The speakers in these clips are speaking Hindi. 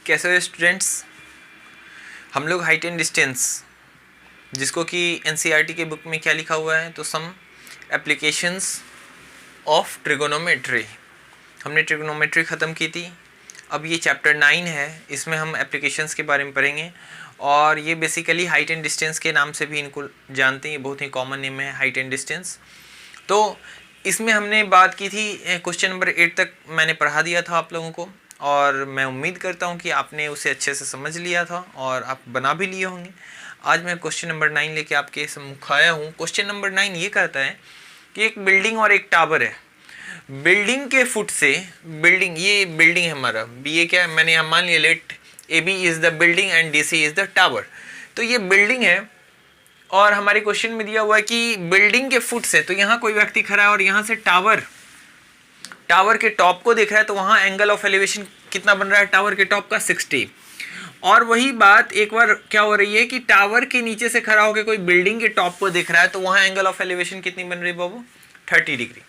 कैसे हो स्टूडेंट्स। हम लोग हाइट एंड डिस्टेंस, जिसको कि एनसीईआरटी के बुक में क्या लिखा हुआ है, तो सम एप्लीकेशंस ऑफ ट्रिगोनोमेट्री, हमने ट्रिगोनोमेट्री ख़त्म की थी। अब ये चैप्टर 9 है, इसमें हम एप्लीकेशंस के बारे में पढ़ेंगे। और ये बेसिकली हाइट एंड डिस्टेंस के नाम से भी इनको जानते हैं, ये बहुत ही कॉमन नेम है हाइट एंड डिस्टेंस। तो इसमें हमने बात की थी, क्वेश्चन नंबर 8 तक मैंने पढ़ा दिया था आप लोगों को, और मैं उम्मीद करता हूँ कि आपने उसे अच्छे से समझ लिया था और आप बना भी लिए होंगे। आज मैं क्वेश्चन नंबर 9 लेके आपके सम्मुख आया हूँ। क्वेश्चन नंबर 9 ये कहता है कि एक बिल्डिंग और एक टावर है। बिल्डिंग के फुट से, ये बिल्डिंग है हमारा, बी ए क्या है, मैंने यहाँ मान लिया let A B is the building and D C is the tower. तो ये बिल्डिंग है और हमारे क्वेश्चन में दिया हुआ है कि बिल्डिंग के फुट से, तो यहाँ कोई व्यक्ति खड़ा है और यहाँ से टावर के टॉप को देख रहा है, तो वहाँ एंगल ऑफ एलिवेशन कितना बन रहा है टावर के टॉप का, 60। और वही बात एक बार क्या हो रही है कि टावर के नीचे से खड़ा होकर कोई बिल्डिंग के टॉप को देख रहा है, तो वहाँ एंगल ऑफ एलिवेशन कितनी बन रही है बाबू, 30 डिग्री।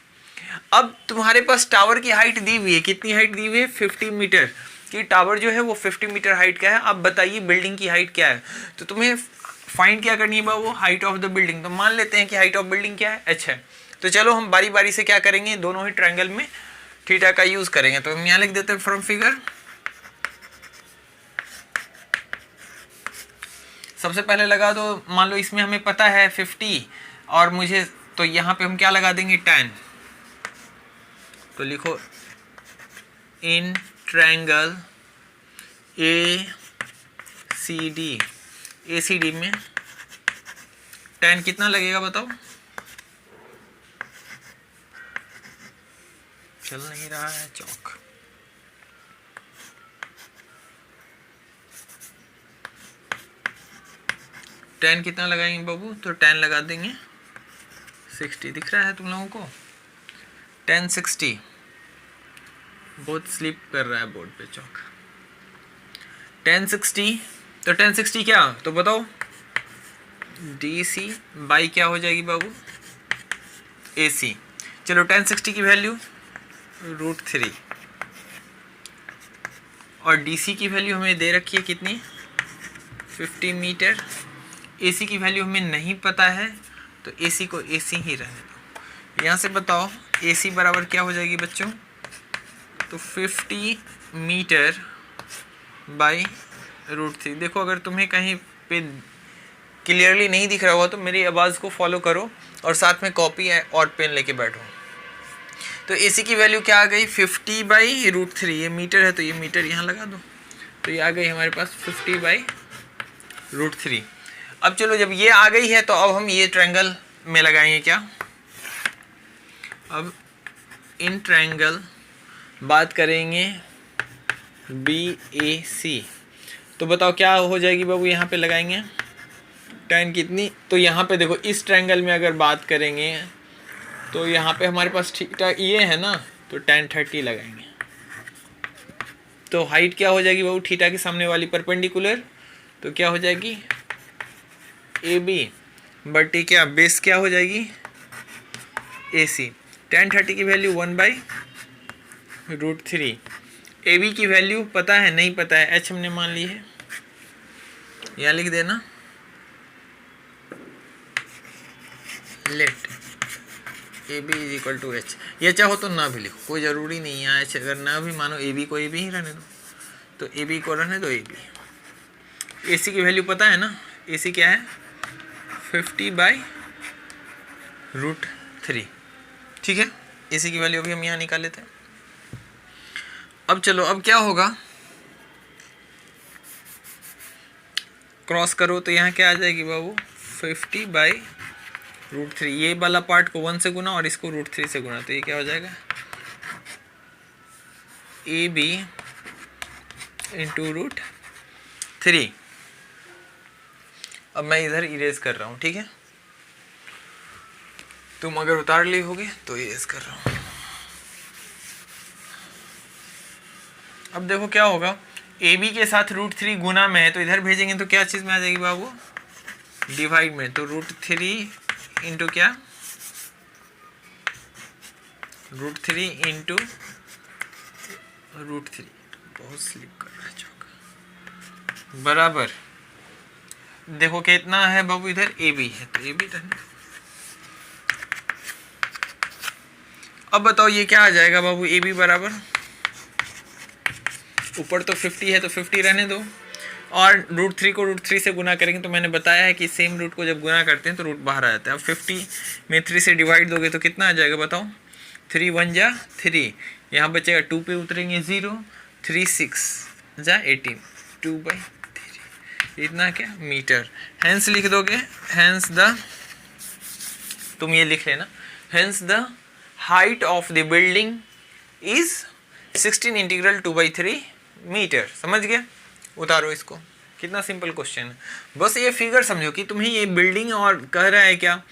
अब तुम्हारे पास टावर की हाइट दी हुई है, कितनी हाइट दी हुई है, 50 मीटर की। टावर जो है वो 50 मीटर हाइट का है। अब बताइए बिल्डिंग की हाइट क्या है। तो तुम्हें फाइंड क्या करनी है बाबू, हाइट ऑफ द बिल्डिंग। तो मान लेते हैं कि हाइट ऑफ बिल्डिंग क्या है, h है। तो चलो हम बारी बारी से क्या करेंगे, दोनों ही ट्रायंगल में थीटा का यूज करेंगे। तो हम यहाँ लिख देते हैं फ्रॉम फिगर। सबसे पहले लगा दो, मान लो इसमें हमें पता है 50 और मुझे, तो यहाँ पे हम क्या लगा देंगे, tan। तो लिखो इन ट्रायंगल ACD में tan कितना लगेगा बताओ, चल नहीं रहा है चौक। tan कितना लगाएंगे बाबू, तो tan लगा देंगे 60। दिख रहा है तुम लोगों को, tan 60। बहुत स्लिप कर रहा है बोर्ड पे चौक। tan 60, तो tan 60 क्या, तो बताओ DC बाई क्या हो जाएगी बाबू, AC। चलो tan 60 की वैल्यू √3 और DC की वैल्यू हमें दे रखी है कितनी, 50 मीटर। AC की वैल्यू हमें नहीं पता है, तो AC को AC ही रहने दो। यहाँ से बताओ AC बराबर क्या हो जाएगी बच्चों, तो 50 मीटर बाई √3। देखो अगर तुम्हें कहीं पे क्लियरली नहीं दिख रहा हुआ तो मेरी आवाज़ को फॉलो करो और साथ में कॉपी और पेन लेके बैठो। तो AC की वैल्यू क्या आ गई, 50 बाई √3। ये मीटर है तो ये मीटर यहाँ लगा दो, तो ये आ गई हमारे पास 50 बाई √3। अब चलो जब ये आ गई है तो अब हम ये ट्रायंगल में लगाएंगे क्या, अब इन ट्रायंगल बात करेंगे BAC। तो बताओ क्या हो जाएगी बाबू, यहाँ पे लगाएंगे tan कितनी, तो यहाँ पे देखो इस ट्रायंगल में अगर बात करेंगे तो यहाँ पे हमारे पास थीटा ये है ना, तो tan 30 लगाएंगे। तो हाइट क्या हो जाएगी बाबू, थीटा के सामने वाली परपेंडिकुलर, तो क्या हो जाएगी AB बटी क्या, बेस क्या हो जाएगी AC। tan 30 की वैल्यू 1/√3। AB की वैल्यू पता है, नहीं पता है, H हमने मान ली है, यहाँ लिख देना लेट AB = H। या चाहो तो ना भी लिखो, कोई ज़रूरी नहीं है H, अगर ना भी मानो AB को AB ही रहने दो, तो AB को रहने दो AB। AC की वैल्यू पता है ना, AC क्या है 50 बाई √3। ठीक है, AC की वैल्यू भी हम यहाँ निकाल लेते हैं। अब चलो अब क्या होगा, क्रॉस करो तो यहाँ क्या आ जाएगी बाबू, 50 बाई √3। ये वाला पार्ट को 1 से गुना और इसको √3 से गुना, तो ये क्या हो जाएगा AB × √3। अब मैं इधर इरेज कर रहा हूँ, ठीक है, तुम अगर उतार ली होगे तो इरेज कर रहा हूँ। अब देखो क्या होगा, AB के साथ √3 गुना में है, तो इधर भेजेंगे तो क्या चीज़ में आ जाएगी बाबू, डिवाइड में। तो √3 इंटू क्या, √3 इंटू √3। बहुत स्लिप कर रहा है चौक। बराबर, देखो कितना है बाबू, इधर ए बी है तो ए बी रहने दो। अब बताओ ये क्या आ जाएगा बाबू, ए बी बराबर, ऊपर तो 50 है तो 50 रहने दो, और √3 को √3 से गुना करेंगे तो मैंने बताया है कि सेम रूट को जब गुना करते हैं तो रूट बाहर आ जाता है। अब 50 में 3 से डिवाइड दोगे तो कितना आ जाएगा बताओ, 3 1 जा 3, यहाँ बचेगा 2 पे उतरेंगे 0, 3 6 जा 18, 2/3, इतना क्या मीटर। हैंस लिख दोगे, हैंस द, तुम ये लिख लेना, hence the height of the building is 16 integral 2/3 metre. समझ गया, उतारो इसको, कितना सिंपल क्वेश्चन है। बस ये फिगर समझो कि तुम्हें ये बिल्डिंग, और कह रहा है क्या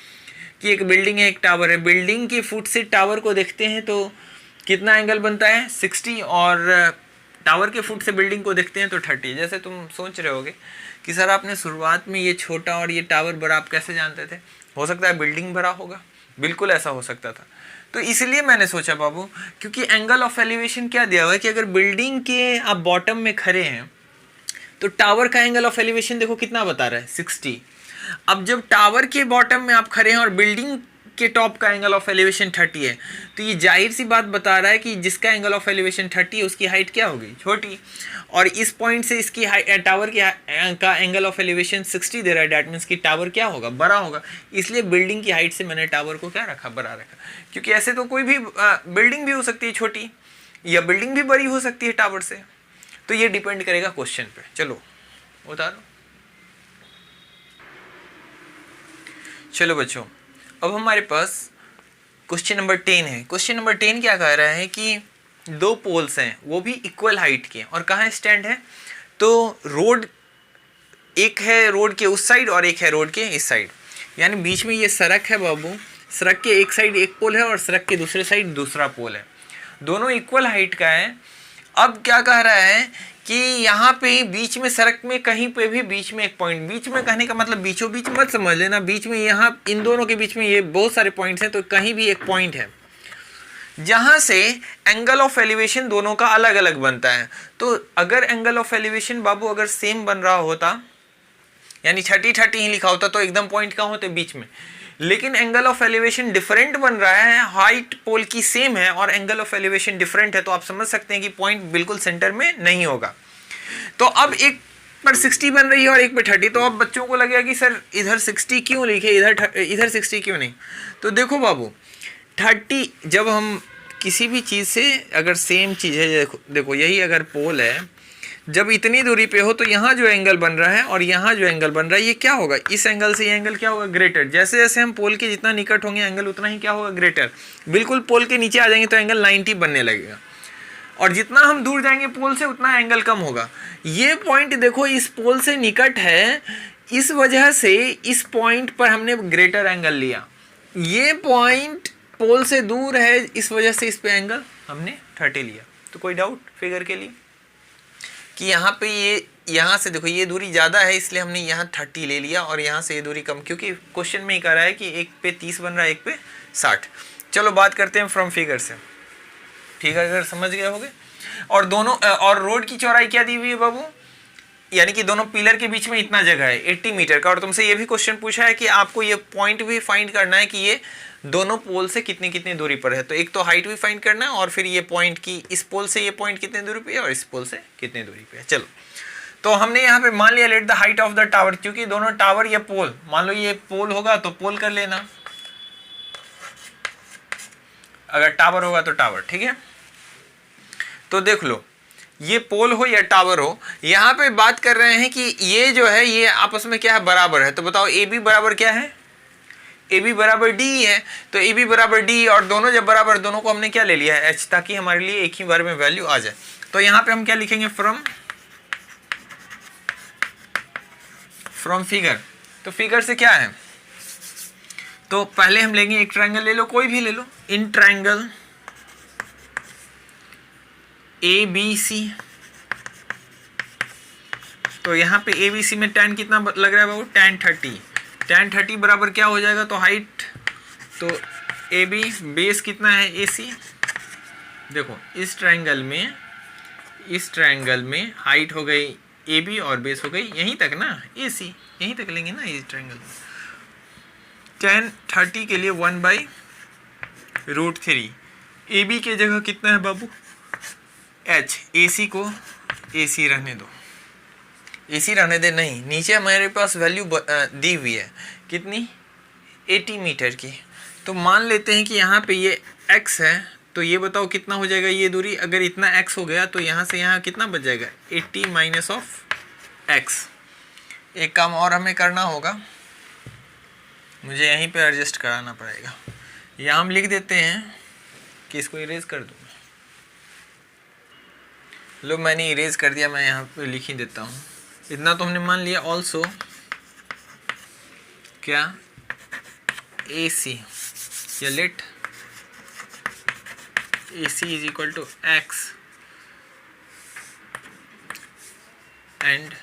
कि एक बिल्डिंग है, एक टावर है, बिल्डिंग की फुट से टावर को देखते हैं तो कितना एंगल बनता है 60, और टावर के फुट से बिल्डिंग को देखते हैं तो 30। जैसे तुम सोच रहे होगे कि सर आपने शुरुआत में ये छोटा और ये टावर बड़ा, आप कैसे जानते थे? हो सकता है बिल्डिंग बड़ा होगा, बिल्कुल ऐसा हो सकता था। तो इसलिए मैंने सोचा बाबू, क्योंकि एंगल ऑफ एलिवेशन क्या दिया हुआ है कि अगर बिल्डिंग के आप बॉटम में खड़े हैं तो टावर का एंगल ऑफ एलिवेशन देखो कितना बता रहा है 60। अब जब टावर के बॉटम में आप खड़े हैं और बिल्डिंग के टॉप का एंगल ऑफ एलिवेशन 30 है, तो ये जाहिर सी बात बता रहा है कि जिसका एंगल ऑफ एलिवेशन 30 है उसकी हाइट क्या होगी, छोटी, और इस पॉइंट से इसकी टावर का एंगल ऑफ एलिवेशन 60 दे रहा है, डैट मीन्स कि टावर क्या होगा, बड़ा होगा। इसलिए बिल्डिंग की हाइट से मैंने टावर को क्या रखा, बड़ा रखा, क्योंकि ऐसे तो कोई भी बिल्डिंग भी हो सकती है छोटी, या बिल्डिंग भी बड़ी हो सकती है टावर से। तो ये डिपेंड करेगा क्वेश्चन पे। चलो उतारो। चलो बच्चों, अब हमारे पास क्वेश्चन नंबर 10 है। क्वेश्चन नंबर 10 क्या कह रहा है कि दो पोल्स हैं, वो भी इक्वल हाइट के, और कहाँ स्टैंड है, तो रोड, एक है रोड के उस साइड और एक है रोड के इस साइड, यानी बीच में ये सड़क है बाबू, सड़क के एक साइड एक पोल है और सड़क के दूसरे साइड दूसरा पोल है, दोनों इक्वल हाइट का है। अब क्या कह रहा है कि यहाँ पे बीच में सड़क में कहीं पे भी बीच में एक पॉइंट, बीच में कहने का मतलब बीचों बीच मत समझ लेना, बीच में यहाँ इन दोनों के बीच में ये बहुत सारे पॉइंट्स हैं, तो कहीं भी एक पॉइंट है जहाँ से एंगल ऑफ एलिवेशन दोनों का अलग अलग बनता है। तो अगर एंगल ऑफ एलिवेशन बाबू अगर सेम बन रहा होता, यानी 30-30 ही लिखा होता, तो एकदम पॉइंट कहाँ होते, बीच में। लेकिन एंगल ऑफ एलिवेशन डिफरेंट बन रहा है, हाइट पोल की सेम है और एंगल ऑफ एलिवेशन डिफरेंट है, तो आप समझ सकते हैं कि पॉइंट बिल्कुल सेंटर में नहीं होगा। तो अब एक पर 60 बन रही है और एक पे 30, तो अब बच्चों को लगेगा कि सर इधर 60 क्यों लिखे, इधर 60 क्यों नहीं। तो देखो बाबू 30, जब हम किसी भी चीज़ से अगर सेम चीज़ है, देखो यही अगर पोल है, जब इतनी दूरी पे हो तो यहाँ जो एंगल बन रहा है और यहाँ जो एंगल बन रहा है, ये क्या होगा, इस एंगल से ये एंगल क्या होगा, ग्रेटर। जैसे जैसे हम पोल के जितना निकट होंगे एंगल उतना ही क्या होगा, ग्रेटर। बिल्कुल पोल के नीचे आ जाएंगे तो एंगल 90 बनने लगेगा, और जितना हम दूर जाएंगे पोल से उतना एंगल कम होगा। ये पॉइंट देखो इस पोल से निकट है, इस वजह से इस पॉइंट पर हमने ग्रेटर एंगल लिया। ये पॉइंट पोल से दूर है, इस वजह से इस पे एंगल हमने 30 लिया। तो कोई डाउट फिगर के लिए कि यहाँ पे ये, यहाँ से देखो ये दूरी ज़्यादा है इसलिए हमने यहाँ 30 ले लिया, और यहाँ से ये दूरी कम, क्योंकि क्वेश्चन में ही कह रहा है कि एक पे 30 बन रहा है, एक पे 60। चलो बात करते हैं फ्रॉम फिगर से, ठीक है, अगर समझ गए होगे। और दोनों, और रोड की चौड़ाई क्या दी हुई है बाबू, यानी कि दोनों पिलर के बीच में इतना जगह है 80 मीटर का। और तुमसे ये भी क्वेश्चन पूछा है कि आपको ये पॉइंट भी फाइंड करना है कि ये दोनों पोल से कितनी कितनी दूरी पर है। तो एक तो हाइट भी फाइंड करना है, और फिर ये पॉइंट की इस पोल से ये पॉइंट कितनी दूरी पे है और इस पोल से कितनी दूरी पे है। चलो, तो हमने यहाँ पे मान लिया let the height of the tower, क्योंकि दोनों टावर या पोल, मान लो ये पोल होगा तो पोल कर लेना, अगर टावर होगा तो टावर, ठीक है। तो देख लो ये पोल हो या टावर हो, यहाँ पे बात कर रहे हैं कि ये जो है ये आपस में क्या है, बराबर है। तो बताओ ए बी बराबर क्या है, ए बी बराबर डी है। तो ए बी बराबर डी, और दोनों जब बराबर, दोनों को हमने क्या ले लिया है, एच, ताकि हमारे लिए एक ही बार में वैल्यू आ जाए। तो यहाँ पे हम क्या लिखेंगे, फ्रॉम फिगर। तो फिगर से क्या है, तो पहले हम लेंगे एक ट्रायंगल ले लो, कोई भी ले लो, in triangle A B C. तो यहाँ पे ए बी सी में tan कितना लग रहा है बाबू, tan 30। tan 30 बराबर क्या हो जाएगा, तो हाइट, तो ए बी, बेस कितना है ए सी। देखो इस ट्रायंगल में हाइट हो गई ए बी और बेस हो गई यहीं तक ना, ए सी यहीं तक लेंगे ना ये ट्रायंगल। tan 30 के लिए 1/√3। ए बी के जगह कितना है बाबू, h। ए सी को ए सी रहने दो, ए सी रहने दे, नहीं नीचे हमारे पास वैल्यू दी हुई है कितनी, 80 मीटर की। तो मान लेते हैं कि यहाँ पे ये x है, तो ये बताओ कितना हो जाएगा ये दूरी, अगर इतना x हो गया तो यहाँ से यहाँ कितना बच जाएगा, 80 माइनस ऑफ x। एक काम और हमें करना होगा, मुझे यहीं पे एडजस्ट कराना पड़ेगा। यहाँ हम लिख देते हैं कि इसको इरेज कर दूँ, लो मैंने इरेज कर दिया, मैं यहाँ पे लिख ही देता हूँ। इतना तो हमने मान लिया। ऑल्सो क्या ए सी, या let A C is equal to X and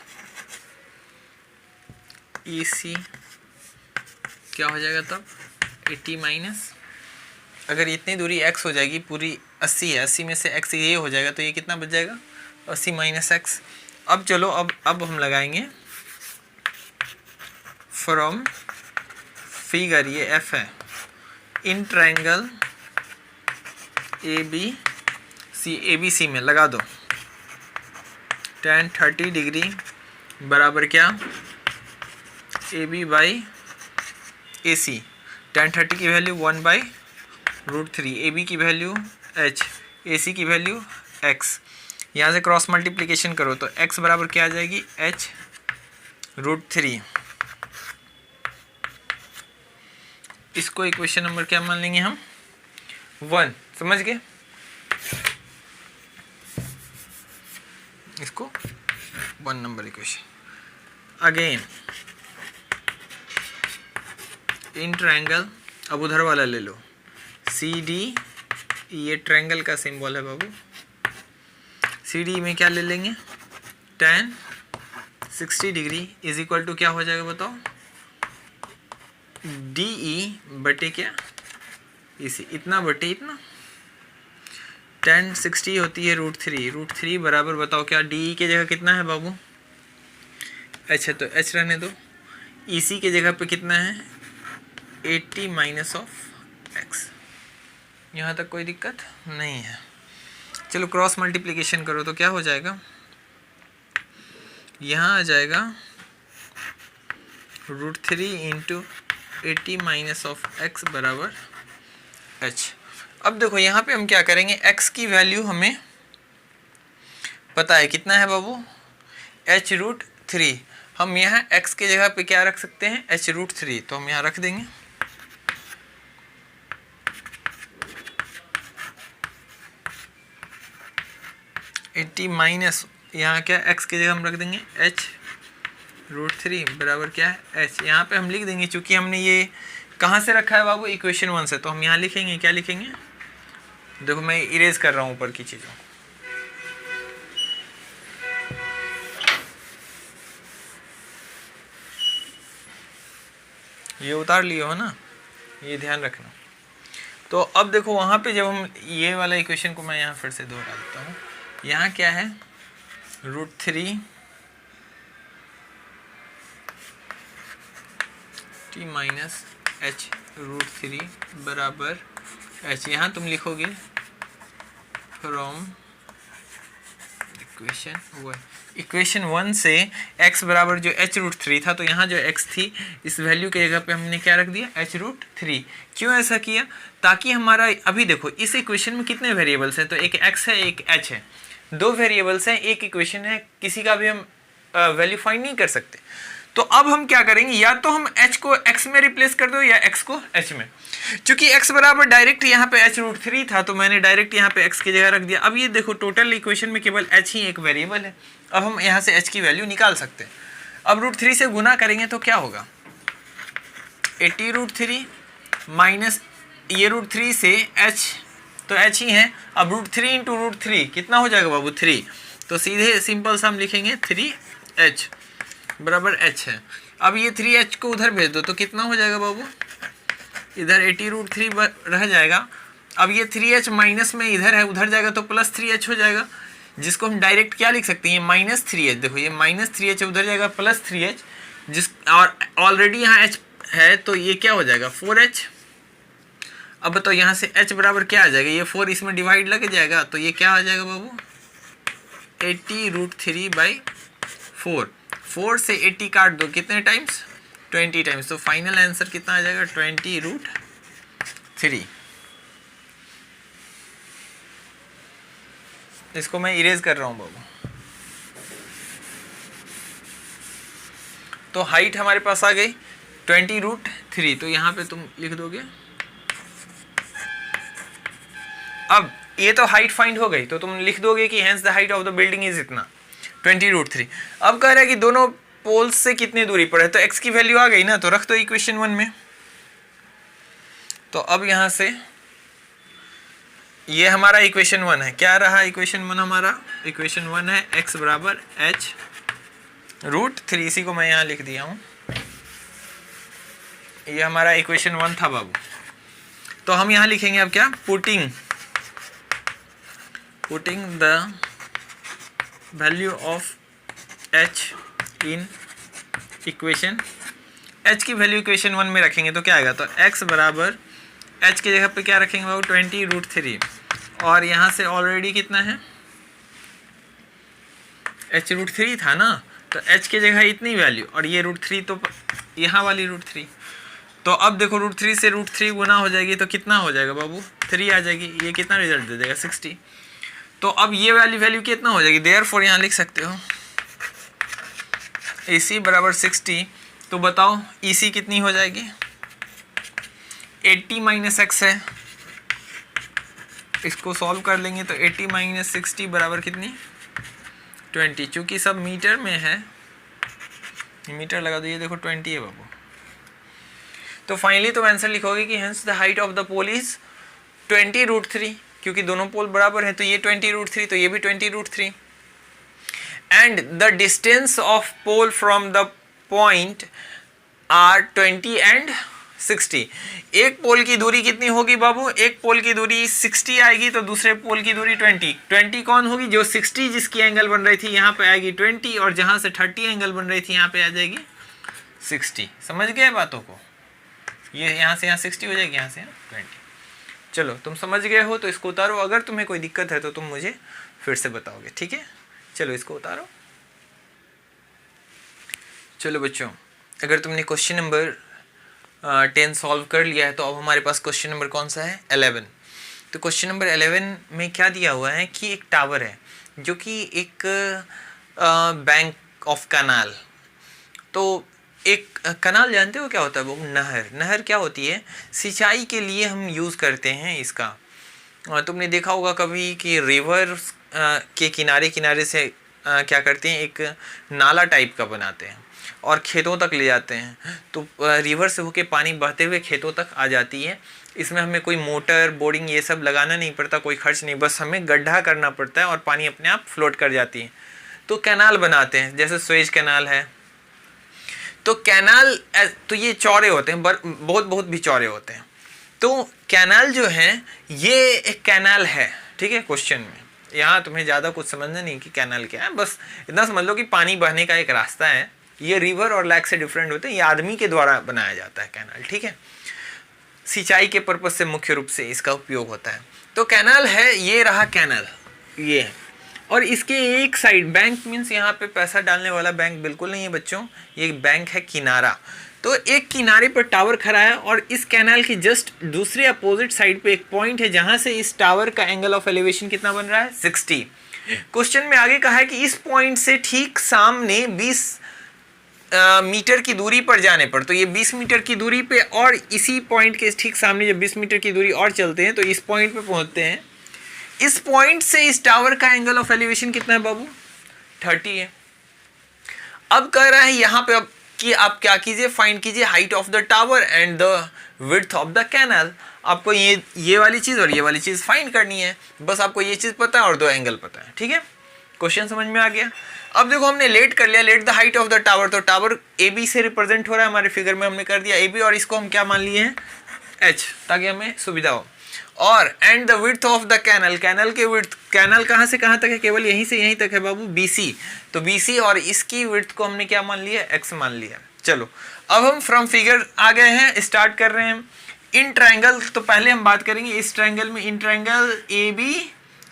E C क्या हो जाएगा तब, 80 माइनस, अगर इतनी दूरी x हो जाएगी, पूरी 80 है, 80 में से x ये हो जाएगा तो ये कितना बच जाएगा, 80 माइनस x। अब चलो अब हम लगाएंगे फ्रॉम फिगर, ये f है, in triangle A B C में लगा दो tan 30 डिग्री बराबर क्या, A B by A C. tan 30 की वैल्यू 1/√3, ए बी की वैल्यू h, ए सी की वैल्यू x। यहाँ से क्रॉस मल्टीप्लिकेशन करो तो x बराबर क्या आ जाएगी, h√3। इसको इक्वेशन नंबर क्या मान लेंगे हम, 1। समझ गए, इसको 1 number equation. Again in triangle, अब उधर वाला ले लो, सी डी, ये ट्रायंगल का सिंबल है बाबू। सी डी में क्या ले लेंगे, tan 60 degree is equal to क्या हो जाएगा बताओ, डी ई बटे क्या, इसी इतना बटे इतना। tan 60 होती है √3 बराबर बताओ क्या, डी ई के जगह कितना है बाबू, h है तो h रहने दो। ई सी के जगह पे कितना है, 80 माइनस ऑफ x। यहाँ तक कोई दिक्कत नहीं है। चलो क्रॉस मल्टीप्लिकेशन करो तो क्या हो जाएगा, यहाँ आ जाएगा √3 इंटू 80 माइनस ऑफ x बराबर h। अब देखो यहाँ पे हम क्या करेंगे, x की वैल्यू हमें पता है कितना है बाबू, h√3। हम यहाँ x के जगह पे क्या रख सकते हैं, h√3, तो हम यहाँ रख देंगे। एट्टी माइनस यहाँ क्या, x की जगह हम रख देंगे h√3 बराबर क्या है h। यहाँ पे हम लिख देंगे, चूंकि हमने ये कहाँ से रखा है बाबू, इक्वेशन 1 से, तो हम यहाँ लिखेंगे, क्या लिखेंगे, देखो मैं इरेज कर रहा हूँ ऊपर की चीज़ों। ये उतार लिए हो ना, ये ध्यान रखना। तो अब देखो वहाँ पे जब हम ये वाला इक्वेशन को मैं यहाँ फिर से दोहरा देता हूँ, यहाँ क्या है, √3 t माइनस h√3 बराबर h। यहाँ तुम लिखोगे फ्रॉम इक्वेशन 1 से x बराबर जो h√3 था, तो यहाँ जो x थी इस वैल्यू के जगह पे हमने क्या रख दिया, h√3। क्यों ऐसा किया, ताकि हमारा, अभी देखो इस इक्वेशन में कितने वेरिएबल्स हैं, तो एक x है एक h है, 2 वेरिएबल्स हैं, एक इक्वेशन है, किसी का भी हम वैल्यू फाइंड नहीं कर सकते। तो अब हम क्या करेंगे, या तो हम h को x में रिप्लेस कर दो या x को h में। चूंकि x बराबर डायरेक्ट यहाँ पे h√3 था, तो मैंने डायरेक्ट यहाँ पे x की जगह रख दिया। अब ये देखो टोटल इक्वेशन में केवल h ही एक वेरिएबल है, अब हम यहाँ से h की वैल्यू निकाल सकते हैं। अब √3 से गुना करेंगे तो क्या होगा, 80√3 माइनस ये √3 से h, तो h ही है। अब √3 इंटू √3 कितना हो जाएगा बाबू, 3, तो सीधे सिंपल सा हम लिखेंगे 3h बराबर h है। अब ये 3h को उधर भेज दो तो कितना हो जाएगा बाबू, इधर 80√3 रह जाएगा। अब ये 3h माइनस में इधर है, उधर जाएगा तो प्लस 3h हो जाएगा। जिसको हम डायरेक्ट क्या लिख सकते हैं, ये -3h, देखो ये -3h उधर जाएगा +3h, जिस और ऑलरेडी यहाँ h है तो ये क्या हो जाएगा 4h। अब बताओ यहाँ से h बराबर क्या आ जाएगा, ये 4 इसमें डिवाइड लग जाएगा तो ये क्या आ जाएगा बाबू 80√3/4। 4 से 80 काट दो कितने टाइम्स 20 टाइम्स, तो फाइनल आंसर कितना आ जाएगा 20√3। इसको मैं इरेज कर रहा हूँ बाबू। तो हाइट हमारे पास आ गई 20√3, तो यहाँ पे तुम लिख दोगे। अब ये तो हाइट फाइंड हो गई, तो तुम लिख दोगे कि hence the height of the building is इतना 20√3। अब कह रहा है कि दोनों पोल्स से कितनी दूरी पर है, तो x की वैल्यू आ गई ना, तो रख दो इक्वेशन 1 में। तो अब यहाँ से ये हमारा इक्वेशन 1 है, क्या रहा इक्वेशन 1 हमारा, इक्वेशन 1 है x बराबर h√3, इसी को मैं यहाँ लिख दिया हूँ। ये हमारा इक्वेशन 1 था बाबू। तो हम यहाँ लिखेंगे अब क्या, putting the value of h in equation, h की वैल्यू इक्वेशन 1 में रखेंगे तो क्या आएगा, तो x बराबर h की जगह पे क्या रखेंगे बाबू 20√3, और यहाँ से ऑलरेडी कितना है h√3 था ना, तो h की जगह इतनी वैल्यू, और ये √3 तो यहाँ वाली √3। तो अब देखो √3 से √3 गुना हो जाएगी तो कितना हो जाएगा बाबू 3 आ जाएगी, ये कितना रिजल्ट दे देगा 60। तो अब ये वाली वैल्यू कितना हो जाएगी, देयरफॉर यहाँ लिख सकते हो AC बराबर 60। तो बताओ EC कितनी हो जाएगी, 80 - x है, इसको सॉल्व कर लेंगे तो 80 - 60 बराबर कितनी 20। चूंकि सब मीटर में है, मीटर लगा दो, ये देखो 20 है बाबू। तो फाइनली तुम आंसर लिखोगे कि hence the height of the pole is 20√3, क्योंकि दोनों पोल बराबर हैं, तो ये 20√3 तो ये भी 20√3। And the distance of pole from the point are 20 and 60। एक पोल की दूरी कितनी होगी बाबू, एक पोल की दूरी 60 आएगी तो दूसरे पोल की दूरी 20 कौन होगी, जो 60 जिसकी एंगल बन रही थी यहाँ पे आएगी 20, और जहाँ से 30 एंगल बन रही थी यहाँ पे आ जाएगी 60। समझ गए बातों को, ये यहाँ से यहाँ 60 हो जाएगी, यहाँ से यहाँ 20। चलो तुम समझ गए हो तो इसको उतारो, अगर तुम्हें कोई दिक्कत है तो तुम मुझे फिर से बताओगे, ठीक है। चलो इसको उतारो। चलो बच्चों, अगर तुमने क्वेश्चन नंबर 10 सॉल्व कर लिया है तो अब हमारे पास क्वेश्चन नंबर कौन सा है 11। तो क्वेश्चन नंबर 11 में क्या दिया हुआ है कि एक टावर है जो कि एक बैंक ऑफ कनाल। तो एक कनाल जानते हो क्या होता है वो, नहर क्या होती है, सिंचाई के लिए हम यूज़ करते हैं इसका। तुमने देखा होगा कभी कि रिवर के किनारे से क्या करते हैं, एक नाला टाइप का बनाते हैं और खेतों तक ले जाते हैं, तो रिवर से होके पानी बहते हुए खेतों तक आ जाती है। इसमें हमें कोई मोटर बोरिंग ये सब लगाना नहीं पड़ता, कोई खर्च नहीं, बस हमें गड्ढा करना पड़ता है और पानी अपने आप फ्लोट कर जाती है। तो कैनाल बनाते हैं, जैसे सुएज कैनाल है। तो कैनाल तो ये चौड़े होते हैं, बहुत भी चौड़े होते हैं। तो कैनाल जो है ये एक कैनाल है, ठीक है। क्वेश्चन में यहाँ तुम्हें ज़्यादा कुछ समझना नहीं कि कैनाल क्या है, बस इतना समझ लो कि पानी बहने का एक रास्ता है। ये रिवर और लेक से डिफरेंट होते हैं, ये आदमी के द्वारा बनाया जाता है कैनाल, ठीक है। सिंचाई के पर्पज से मुख्य रूप से इसका उपयोग होता है। तो कैनाल है, ये रहा कैनाल, ये, और इसके एक साइड बैंक मीन्स यहाँ पे पैसा डालने वाला बैंक बिल्कुल नहीं है बच्चों, ये बैंक है किनारा। तो एक किनारे पर टावर खड़ा है और इस कैनाल की जस्ट दूसरे अपोजिट साइड पे एक पॉइंट है जहाँ से इस टावर का एंगल ऑफ एलिवेशन कितना बन रहा है 60। क्वेश्चन में आगे कहा है कि इस पॉइंट से ठीक सामने 20 मीटर की दूरी पर जाने पर, तो ये 20 मीटर की दूरी पे और इसी पॉइंट के ठीक सामने जब 20 मीटर की दूरी और चलते हैं तो इस पॉइंट पे पहुंचते हैं। इस पॉइंट से इस टावर का एंगल ऑफ एलिवेशन कितना है बाबू 30 है। अब कह रहा है यहाँ पे अब कि आप क्या कीजिए, फाइंड कीजिए height of the tower and the width of the canal. आपको ये वाली चीज़ और ये वाली चीज़ फाइंड करनी है, बस आपको ये चीज़ पता है और दो एंगल पता है, ठीक है। क्वेश्चन समझ में आ गया। अब देखो हमने लेट कर लिया, let the height of the tower, तो टावर ए बी से रिप्रेजेंट हो रहा है हमारे फिगर में, हमने कर दिया ए बी और इसको हम क्या मान लिए हैं एच, ताकि हमें सुविधा हो। और and the width of the canal, canal के विड्थ, कैनल कहाँ से कहाँ तक है, केवल यहीं से यहीं तक है बाबू, BC। तो BC और इसकी विड्थ को हमने क्या मान लिया, x मान लिया। चलो अब हम फ्रॉम फिगर आ गए हैं, स्टार्ट कर रहे हैं इन ट्रायंगल। तो पहले हम बात करेंगे इस ट्रायंगल में, इन ट्रायंगल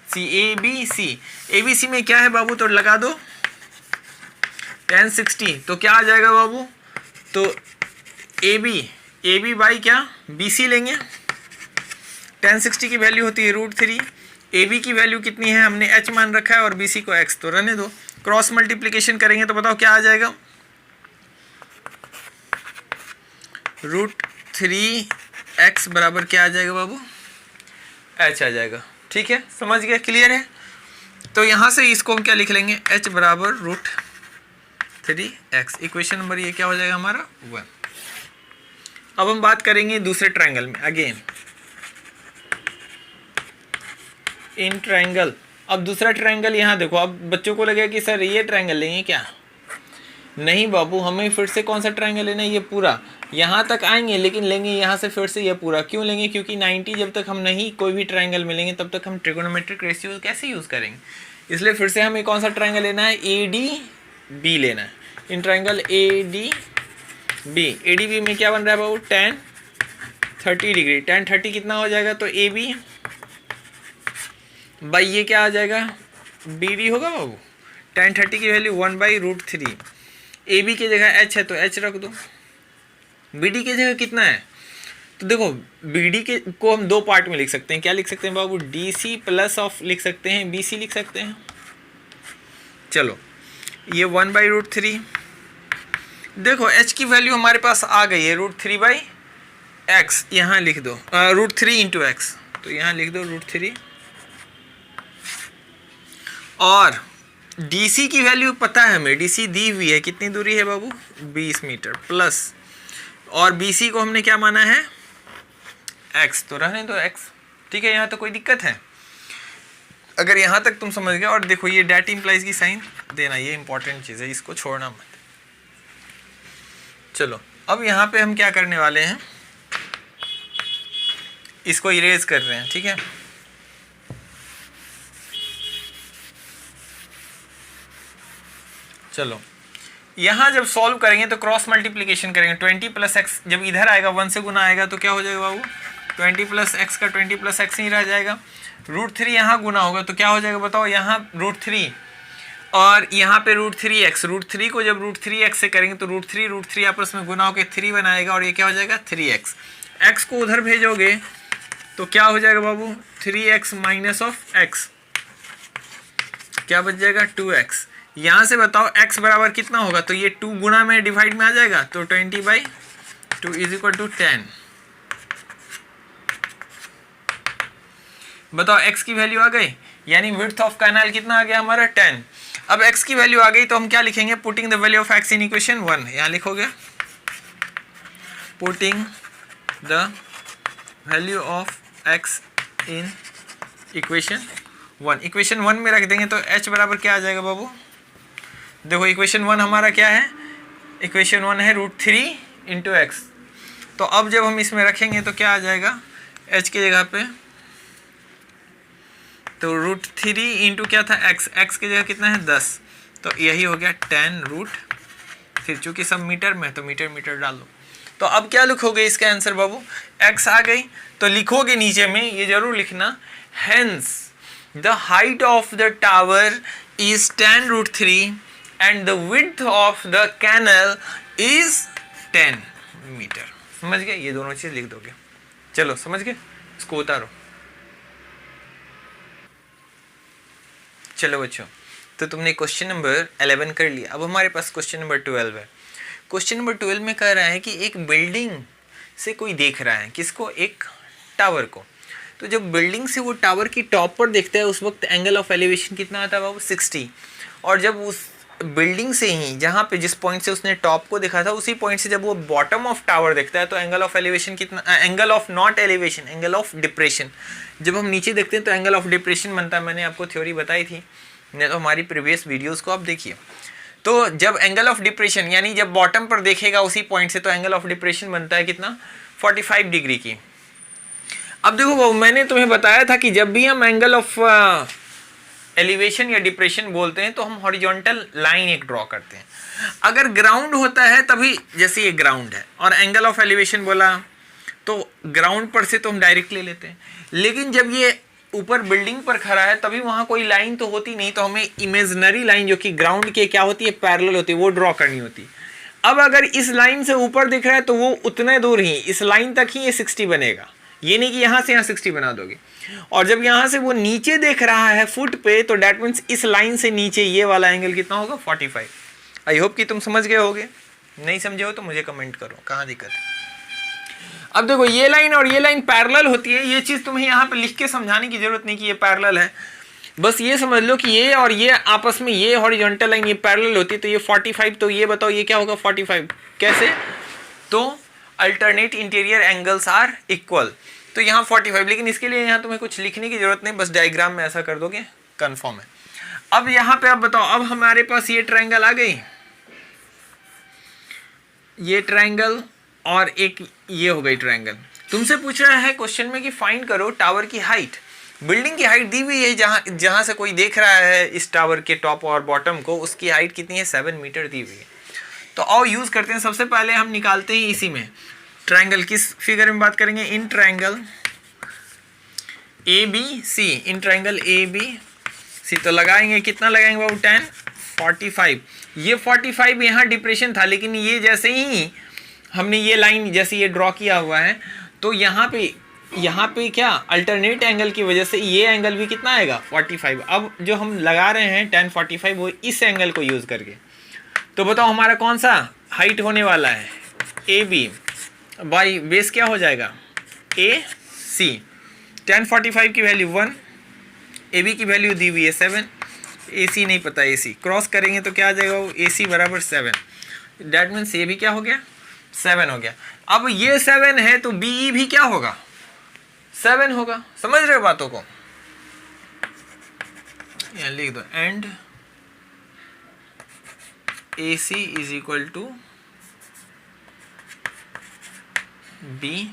ABC में क्या है बाबू, तो लगा दो tan 60, तो क्या आ जाएगा बाबू, तो AB बाई क्या BC लेंगे, tan 60 की वैल्यू होती है √3, AB की वैल्यू कितनी है, हमने h मान रखा है और BC को x, तो रहने दो। क्रॉस मल्टीप्लिकेशन करेंगे तो बताओ क्या आ जाएगा, √3x बराबर क्या आ जाएगा बाबू, h आ जाएगा। ठीक है, समझ गए, क्लियर है। तो यहाँ से इसको हम क्या लिख लेंगे, h बराबर √3x। इक्वेशन नंबर ये क्या हो जाएगा हमारा 1। अब हम बात करेंगे दूसरे ट्रायंगल में, अगेन इन ट्रायंगल। अब दूसरा ट्रायंगल यहाँ देखो, अब बच्चों को लगेगा कि सर ये ट्रायंगल लेंगे क्या, नहीं बाबू, हमें फिर से कौन सा ट्रायंगल लेना है, ये पूरा। यहाँ तक आएंगे लेकिन लेंगे यहाँ से फिर से ये पूरा। क्यों लेंगे, क्योंकि 90 जब तक हम नहीं कोई भी ट्रायंगल में लेंगे तब तक हम ट्रिगोनोमेट्रिक रेशियो कैसे यूज़ करेंगे। इसलिए फिर से हमें कौन सा ट्रायंगल लेना है, ADB लेना है। इन ट्रायंगल ADB में क्या बन रहा है बाबू, tan 30 डिग्री। tan 30 कितना हो जाएगा, तो AB बाई ये क्या आ जाएगा, BD होगा बाबू। tan 30 की वैल्यू 1/√3। AB की जगह h है तो h रख दो। BD की जगह कितना है, तो देखो BD के को हम दो पार्ट में लिख सकते हैं। क्या लिख सकते हैं बाबू, DC प्लस ऑफ लिख सकते हैं, BC लिख सकते हैं। चलो ये 1/√3, देखो h की वैल्यू हमारे पास आ गई है √3/x, यहाँ लिख दो √3 × x, तो यहाँ लिख दो √3। और DC की वैल्यू पता है हमें, DC दी हुई है, कितनी दूरी है बाबू, 20 मीटर प्लस, और BC को हमने क्या माना है, x, तो रहने दो x। ठीक है, यहाँ तो कोई दिक्कत है, अगर यहाँ तक तुम समझ गए। और देखो ये डैट इम्प्लाइज की साइन देना, ये इंपॉर्टेंट चीज़ है, इसको छोड़ना मत। चलो अब यहाँ पे हम क्या करने वाले हैं, इसको इरेज कर रहे हैं। ठीक है, चलो यहाँ जब सॉल्व करेंगे तो क्रॉस मल्टीप्लिकेशन करेंगे। 20 + x जब इधर आएगा 1 से गुना आएगा तो क्या हो जाएगा बाबू, 20 + x का 20 + x ही रह जाएगा। √3 यहाँ गुना होगा तो क्या हो जाएगा बताओ, यहाँ √3 और यहाँ पे √3x। √3 को जब √3x से करेंगे तो √3 आपस में गुना होकर 3 बनाएगा और ये क्या हो जाएगा 3x। x को उधर भेजोगे तो क्या हो जाएगा बाबू, 3x - x, क्या बच जाएगा 2x। यहाँ से बताओ x बराबर कितना होगा, तो ये 2 गुना में डिवाइड में आ जाएगा, तो 20/2 = 10। बताओ x की वैल्यू आ गई, यानी विड्थ ऑफ कैनाल कितना आ गया हमारा 10। अब x की वैल्यू आ गई तो हम क्या लिखेंगे, putting the value of x in equation 1। यहाँ लिखोगे putting the value of x in equation 1। Equation 1 में रख देंगे तो h बराबर क्या आ जाएगा बाबू, देखो इक्वेशन 1 हमारा क्या है, इक्वेशन 1 है √3 × x। तो अब जब हम इसमें रखेंगे तो क्या आ जाएगा, h की जगह पे तो √3 × क्या था x की जगह कितना है 10, तो यही हो गया 10√3। चूँकि सब मीटर में तो मीटर डाल दो। तो अब क्या लिखोगे इसका आंसर बाबू, x आ गई तो लिखोगे नीचे में ये जरूर लिखना, hence the height of the tower is 10√3 and the width of the canal is 10 metre. समझ गए, ये दोनों चीज लिख दोगे। चलो समझ गए, इसको उतारो। चलो बच्चों, तो तुमने क्वेश्चन नंबर 11 कर लिया। अब हमारे पास क्वेश्चन नंबर 12 है। क्वेश्चन नंबर 12 में कह रहा है कि एक बिल्डिंग से कोई देख रहा है, किसको, एक टावर को। तो जब बिल्डिंग से वो टावर की टॉप पर देखता है उस वक्त एंगल ऑफ एलिवेशन कितना आता है बाबू, 60। और जब उस बिल्डिंग से ही जहाँ पे जिस पॉइंट से उसने टॉप को देखा था उसी पॉइंट से जब वो बॉटम ऑफ टावर देखता है तो एंगल ऑफ एलिवेशन कितना, angle of not elevation, angle of depression. जब हम नीचे देखते हैं तो एंगल ऑफ डिप्रेशन बनता है, मैंने आपको थ्योरी बताई थी, नहीं तो हमारी प्रीवियस वीडियोस को आप देखिए। तो जब एंगल ऑफ डिप्रेशन यानी जब बॉटम पर देखेगा उसी पॉइंट से तो एंगल ऑफ डिप्रेशन बनता है कितना, 45 डिग्री की। अब देखो बाबू, मैंने तुम्हें बताया था कि जब भी हम एंगल ऑफ एलिवेशन या डिप्रेशन बोलते हैं तो हम हॉरिजॉन्टल लाइन एक ड्रॉ करते हैं। अगर ग्राउंड होता है तभी, जैसे ये ग्राउंड है और एंगल ऑफ एलिवेशन बोला तो ग्राउंड पर से तो हम डायरेक्ट ले लेते हैं, लेकिन जब ये ऊपर बिल्डिंग पर खड़ा है तभी वहां कोई लाइन तो होती नहीं, तो हमें इमेजिनरी लाइन जो कि ग्राउंड के क्या होती है, पैरेलल होती है, वो ड्रॉ करनी होती है। अब अगर इस लाइन से ऊपर दिख रहा है तो वो उतने दूर ही, इस लाइन तक ही ये 60 बनेगा, ये नहीं कि यहां से यहां 60 बना दोगे। और जब यहां से वो नीचे देख रहा है फुट पे, तो डेट मीन्स इस लाइन से नीचे ये वाला एंगल कितना होगा, 45। आई होप कि तुम समझ गए होगे, नहीं समझे हो तो मुझे कमेंट करो कहाँ दिक्कत है। अब देखो ये लाइन और ये लाइन पैरेलल होती है, ये चीज तुम्हें यहाँ पे लिख के समझाने की जरूरत नहीं कि ये पैरेलल है, बस ये समझ लो कि ये और ये आपस में, ये हॉरिजॉन्टल लाइन ये पैरेलल होती है, तो ये 45, तो ये बताओ ये क्या होगा 45, कैसे, तो alternate interior angles are equal, तो यहाँ 45, लेकिन इसके लिए यहाँ तुम्हें कुछ लिखने की जरूरत नहीं, बस डायग्राम में ऐसा कर दोगे कंफर्म है। अब यहाँ पे आप बताओ, अब हमारे पास ये ट्रायंगल आ गई, ये ट्रायंगल और एक ये हो गई ट्रायंगल। तुमसे पूछ रहा है क्वेश्चन में कि फाइंड करो टावर की हाइट, बिल्डिंग की हाइट दी हुई है, जहां से कोई देख रहा है इस टावर के टॉप और बॉटम को, उसकी हाइट कितनी है, 7 मीटर दी हुई है। तो आओ यूज करते हैं, सबसे पहले हम निकालते हैं इसी में ट्रायंगल, किस फिगर में बात करेंगे, in triangle ABC, in triangle ABC तो लगाएंगे, कितना लगाएंगे बाबू, 10 45। ये 45 यहाँ डिप्रेशन था, लेकिन ये जैसे ही हमने ये लाइन जैसे ये ड्रॉ किया हुआ है, तो यहाँ पे क्या अल्टरनेट एंगल की वजह से ये एंगल भी कितना आएगा, 45। अब जो हम लगा रहे हैं 10 45 वो इस एंगल को यूज करके, तो बताओ हमारा कौन सा हाइट होने वाला है, AB बाई बेस क्या हो जाएगा, AC। 10 45 की वैल्यू 1, AB की वैल्यू दी हुई है 7, AC नहीं पता, AC क्रॉस करेंगे तो क्या आ जाएगा, वो AC बराबर 7, डैट मीन्स ये भी क्या हो गया, 7 हो गया। अब ये 7 है तो BE भी क्या होगा, 7 होगा, समझ रहे हो बातों को, यहाँ लिख दो, and AC is equal to BE।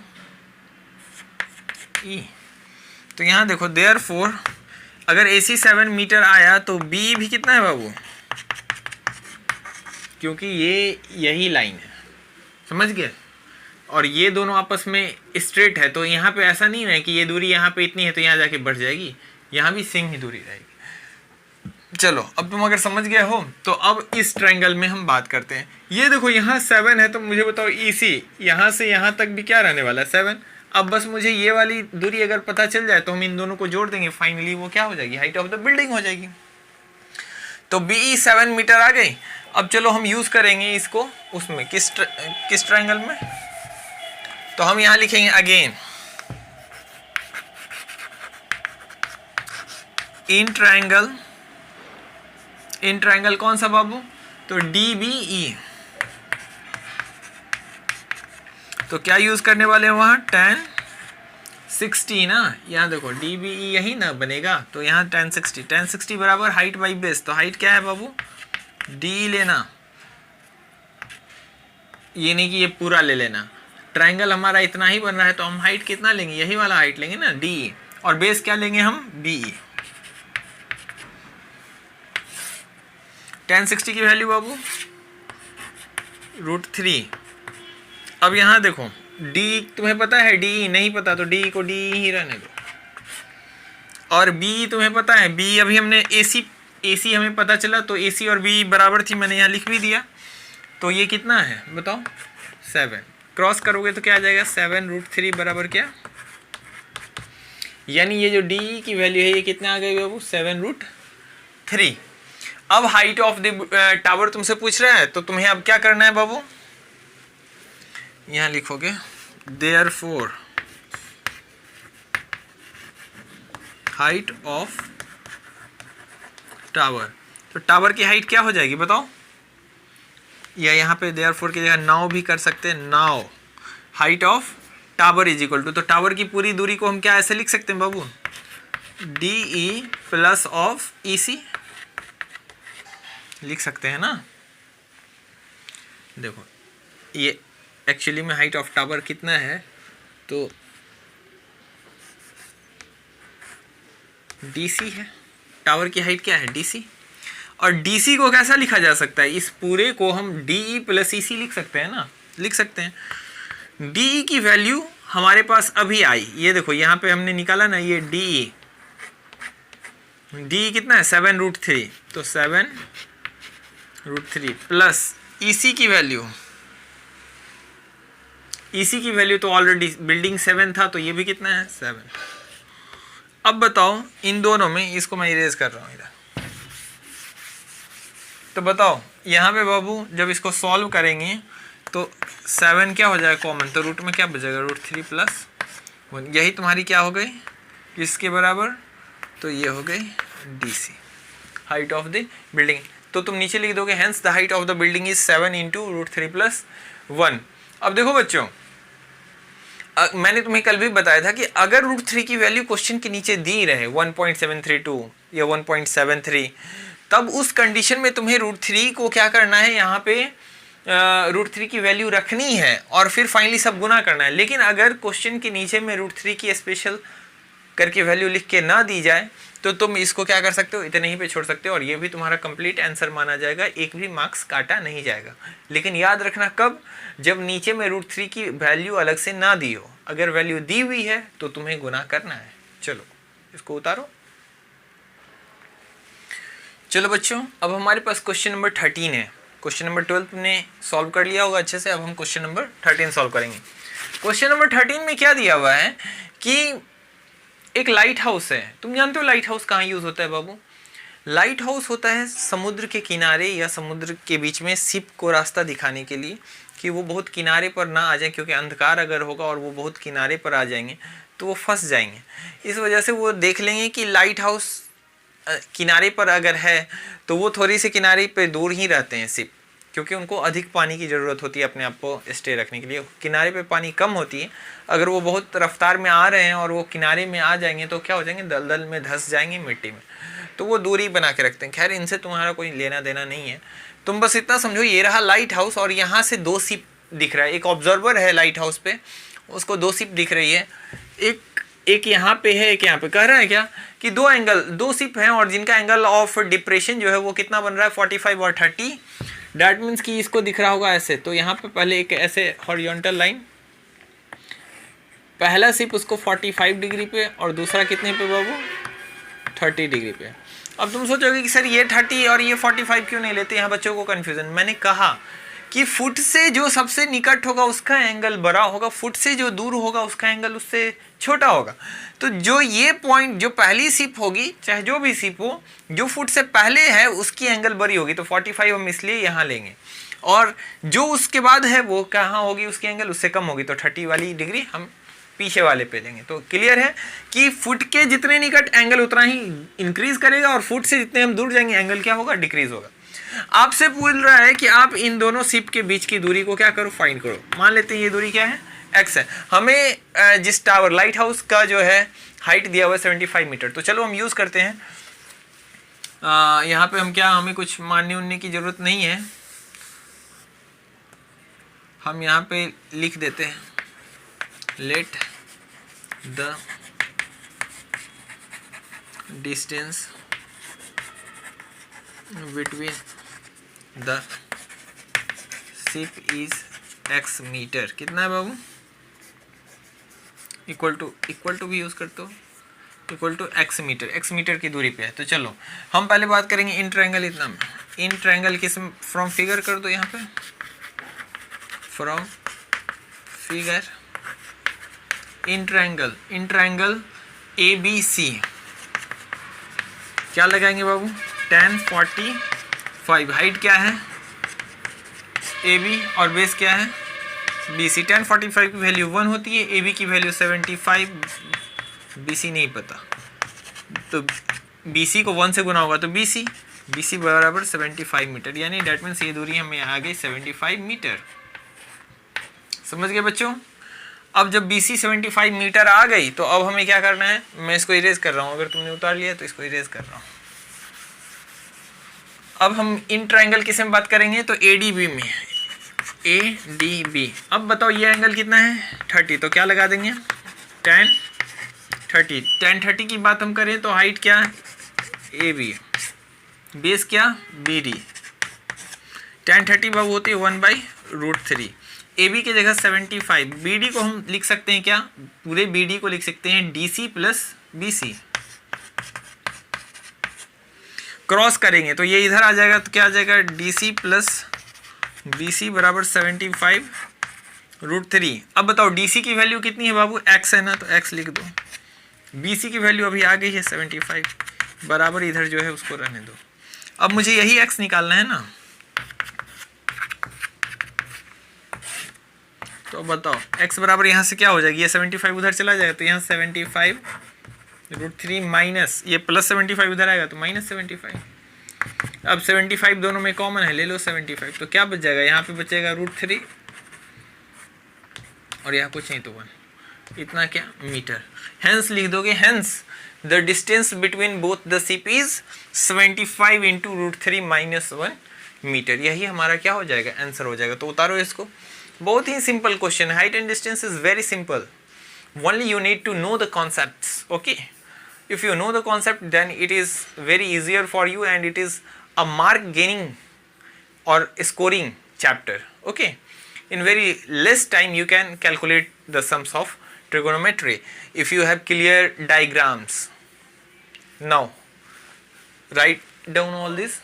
तो यहाँ देखो देयरफॉर अगर AC 7 मीटर आया तो BE भी कितना है बाबू, क्योंकि ये यही लाइन है, समझ गए, और ये दोनों आपस में स्ट्रेट है, तो यहाँ पे ऐसा नहीं है कि ये दूरी यहाँ पे इतनी है तो यहाँ जाके बढ़ जाएगी, यहाँ भी सेम ही दूरी रहेगी। चलो अब तुम अगर समझ गए हो तो अब इस ट्रायंगल में हम बात करते हैं। ये देखो यहाँ 7 है, तो मुझे बताओ EC यहाँ से यहाँ तक भी क्या रहने वाला है, 7। अब बस मुझे ये वाली दूरी अगर पता चल जाए तो हम इन दोनों को जोड़ देंगे, फाइनली वो क्या हो जाएगी, हाइट ऑफ द बिल्डिंग हो जाएगी। तो BE 7 मीटर आ गई। अब चलो हम यूज करेंगे इसको उसमें, किस ट्रायंगल में, तो हम यहां लिखेंगे अगेन इन ट्रायंगल कौन सा बाबू, तो DBE। तो क्या यूज करने वाले हैं वहां, 10 60 ना, यहाँ देखो DBE यही ना बनेगा, तो यहाँ 10 60 बराबर हाइट बाई बेस, तो हाइट क्या है बाबू, D लेना, ये नहीं कि ये पूरा ले लेना, ट्रायंगल हमारा इतना ही बन रहा है तो हम हाइट कितना लेंगे, यही वाला हाइट लेंगे ना, D, और बेस क्या लेंगे हम, BE। 10 60 की वैल्यू बाबू √3। अब यहाँ देखो D तुम्हें पता है, DE नहीं पता तो D को DE ही रहने दो, और BE तुम्हें पता है, BE अभी हमने AC हमें पता चला, तो AC और BE बराबर थी, मैंने यहाँ लिख भी दिया, तो ये कितना है बताओ, 7। क्रॉस करोगे तो क्या आ जाएगा, 7√3 बराबर क्या, यानी ये जो DE की वैल्यू है ये कितना आ गई बाबू, 7√3। अब हाइट ऑफ द टावर तुमसे पूछ रहा है, तो तुम्हें अब क्या करना है बाबू, यहाँ लिखोगे देयरफॉर हाइट ऑफ टावर, तो टावर की हाइट क्या हो जाएगी बताओ, या यहाँ पे देयरफॉर की जगह नाउ भी कर सकते हैं, now height of tower is equal to, तो टावर की पूरी दूरी को हम क्या ऐसे लिख सकते हैं बाबू, DE प्लस ऑफ EC लिख सकते हैं ना। देखो ये एक्चुअली में हाइट ऑफ टावर कितना है, तो DC है, टावर की हाइट क्या है DC, और DC को कैसा लिखा जा सकता है, इस पूरे को हम DE प्लस EC लिख सकते हैं ना, लिख सकते हैं। DE की वैल्यू हमारे पास अभी आई, ये देखो यहाँ पे हमने निकाला ना, ये DE कितना है 7√3, तो 7√3 प्लस EC की वैल्यू तो ऑलरेडी बिल्डिंग 7 था, तो ये भी कितना है 7। अब बताओ इन दोनों में, इसको मैं इरेज कर रहा हूँ इधर, तो बताओ यहाँ पे बाबू जब इसको सॉल्व करेंगे तो 7 क्या हो जाएगा कॉमन, तो रूट में क्या बचेगा √3 प्लस 1, यही तुम्हारी क्या हो गई इसके बराबर, तो ये हो गई DC height of the building. तो तुम नीचे लिख दोगे hence the height of the building is 7 into √3 plus 1। अब देखो बच्चों, मैंने तुम्हें कल भी बताया था कि अगर √3 की वैल्यू क्वेश्चन के नीचे दी रहे 1.732 या 1.73, तब उस कंडीशन में तुम्हें √3 को क्या करना है, यहाँ पे √3 की वैल्यू रखनी है और फिर फाइनली सब गुना करना है। लेकिन अगर क्वेश्चन के नीचे में √3 की स्पेशल करके वैल्यू लिख के ना दी जाए तो तुम इसको क्या कर सकते हो, इतने ही पे छोड़ सकते हो और ये भी तुम्हारा कंप्लीट आंसर माना जाएगा, एक भी मार्क्स काटा नहीं जाएगा। लेकिन याद रखना कब, जब नीचे में √3 की वैल्यू अलग से ना दी हो, अगर वैल्यू दी हुई है तो तुम्हें गुना करना है। चलो इसको उतारो। चलो बच्चों, अब हमारे पास क्वेश्चन नंबर 13 है। क्वेश्चन नंबर 12 ने सॉल्व कर लिया होगा अच्छे से, अब हम क्वेश्चन नंबर 13 सॉल्व करेंगे। क्वेश्चन नंबर 13 में क्या दिया हुआ है कि एक लाइट हाउस है। तुम जानते हो लाइट हाउस कहाँ यूज होता है बाबू? लाइट हाउस होता है समुद्र के किनारे या समुद्र के बीच में शिप को रास्ता दिखाने के लिए कि वो बहुत किनारे पर ना आ जाए, क्योंकि अंधकार अगर होगा और वो बहुत किनारे पर आ जाएंगे तो वो फंस जाएंगे। इस वजह से वो देख लेंगे कि लाइट हाउस किनारे पर अगर है तो वो थोड़ी सी किनारे पे दूर ही रहते हैं शिप, क्योंकि उनको अधिक पानी की ज़रूरत होती है अपने आप को स्टे रखने के लिए। किनारे पे पानी कम होती है, अगर वो बहुत रफ्तार में आ रहे हैं और वो किनारे में आ जाएंगे तो क्या हो जाएंगे, दलदल में धंस जाएंगे मिट्टी में, तो वो दूरी बना के रखते हैं। खैर इनसे तुम्हारा कोई लेना देना नहीं है, तुम बस इतना समझो ये रहा लाइट हाउस और यहाँ से 2 शिप दिख रहा है। एक ऑब्जर्वर है लाइट हाउस पे, उसको 2 शिप दिख रही है, एक यहाँ पे है, एक यहाँ पे। कह रहा है क्या कि 2 शिप हैं और जिनका एंगल ऑफ डिप्रेशन जो है वो कितना बन रहा है 45 और 30। डैट मीन्स कि इसको दिख रहा होगा ऐसे, तो यहाँ पे पहले एक ऐसे हॉरिजॉन्टल लाइन, पहला शिप उसको 45 डिग्री पे और दूसरा कितने पे बाबू 30 डिग्री पे। अब तुम सोचोगे कि सर ये 30 और ये 45 क्यों नहीं लेते, यहाँ बच्चों को कन्फ्यूजन। मैंने कहा कि फुट से जो सबसे निकट होगा उसका एंगल बड़ा होगा, फुट से जो दूर होगा उसका एंगल उससे छोटा होगा। तो जो ये पॉइंट, जो पहली शिप होगी चाहे जो भी शिप हो, जो फुट से पहले है उसकी एंगल बड़ी होगी, तो 45 हम इसलिए यहाँ लेंगे, और जो उसके बाद है वो कहाँ होगी, उसकी एंगल उससे कम होगी, तो 30 वाली डिग्री हम पीछे वाले पे लेंगे। तो क्लियर है कि फुट के जितने निकट एंगल उतना ही इंक्रीज करेगा और फुट से जितने हम दूर जाएंगे एंगल क्या होगा, डिक्रीज होगा। आपसे पूछ रहा है कि आप इन दोनों शिप के बीच की दूरी को क्या करो, फाइंड करो। मान लेते हैं ये दूरी क्या है, x है। हमें जिस टावर लाइट हाउस का जो है हाइट दिया हुआ है 75 मीटर, तो चलो हम यूज करते हैं। यहाँ पे हम क्या, हमें कुछ मानने उनने की जरूरत नहीं है, हम यहाँ पे लिख देते हैं let the distance between the ship is x metre. कितना है बाबू, इक्वल टू भी यूज करते हो, इक्वल टू x मीटर की दूरी पे है। तो चलो हम पहले बात करेंगे इन ट्रायंगल, इतना में इन ट्रायंगल किस फ्रॉम फिगर कर दो, यहाँ पे from figure in triangle ABC क्या लगाएंगे बाबू, tan 45। हाइट क्या है AB और बेस क्या है BC। tan 45 की वैल्यू 1 होती है, AB की वैल्यू 75, BC नहीं पता, तो BC को 1 से गुना होगा तो BC बराबर 75 मीटर, यानी डेट मीन्स ये दूरी हमें आ गई 75 मीटर। समझ गए बच्चों? अब जब BC 75 मीटर आ गई तो अब हमें क्या करना है, मैं इसको इरेज कर रहा हूँ, अगर तुमने उतार लिया तो इसको इरेज कर रहा हूँ। अब हम इन ट्रायंगल किस में बात करेंगे, तो ADB में, ADB। अब बताओ ये एंगल कितना है 30, तो क्या लगा देंगे tan 30, tan 30 की बात हम करें तो हाइट क्या है AB, बेस क्या BD, tan 30 बाबू होती है 1/√3, AB की जगह 75, BD को हम लिख सकते हैं क्या, पूरे BD को लिख सकते हैं DC प्लस BC, क्रॉस करेंगे तो ये इधर आ जाएगा तो क्या आ जाएगा DC प्लस BC बराबर 75√3। अब बताओ DC की वैल्यू कितनी है बाबू, x है ना, तो x लिख दो, BC की वैल्यू अभी आ गई है 75 बराबर इधर जो है उसको रहने दो। अब मुझे यही x निकालना है ना, तो बताओ x बराबर यहाँ से क्या हो जाएगी, ये 75 उधर चला जाएगा तो यहाँ 75√3 माइनस ये प्लस 75 उधर आएगा तो माइनस 75। अब 75 दोनों में कॉमन है, ले लो 75, तो क्या बच जाएगा, यहाँ पे बचेगा √3 और यहाँ कुछ नहीं तो 1, इतना क्या मीटर। हेंस लिख दोगे, hence the distance between both the CPs 75 into √3 minus 1 metre, यही हमारा क्या हो जाएगा, आंसर हो जाएगा। तो उतारो इसको, बहुत ही सिंपल क्वेश्चन है, height and distance is very simple, only you need to know the concepts, okay. If you know the concept, then it is very easier for you and it is a mark gaining or scoring chapter, okay. In very less time you can calculate the sums of trigonometry if you have clear diagrams. Now write down all these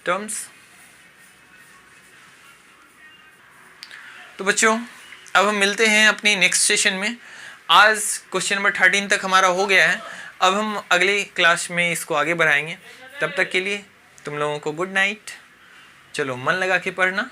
terms. तो बच्चों अब हम मिलते हैं अपनी नेक्स्ट सेशन में। आज क्वेश्चन नंबर 13 तक हमारा हो गया है, अब हम अगली क्लास में इसको आगे बढ़ाएंगे। तब तक के लिए तुम लोगों को गुड नाइट। चलो मन लगा के पढ़ना।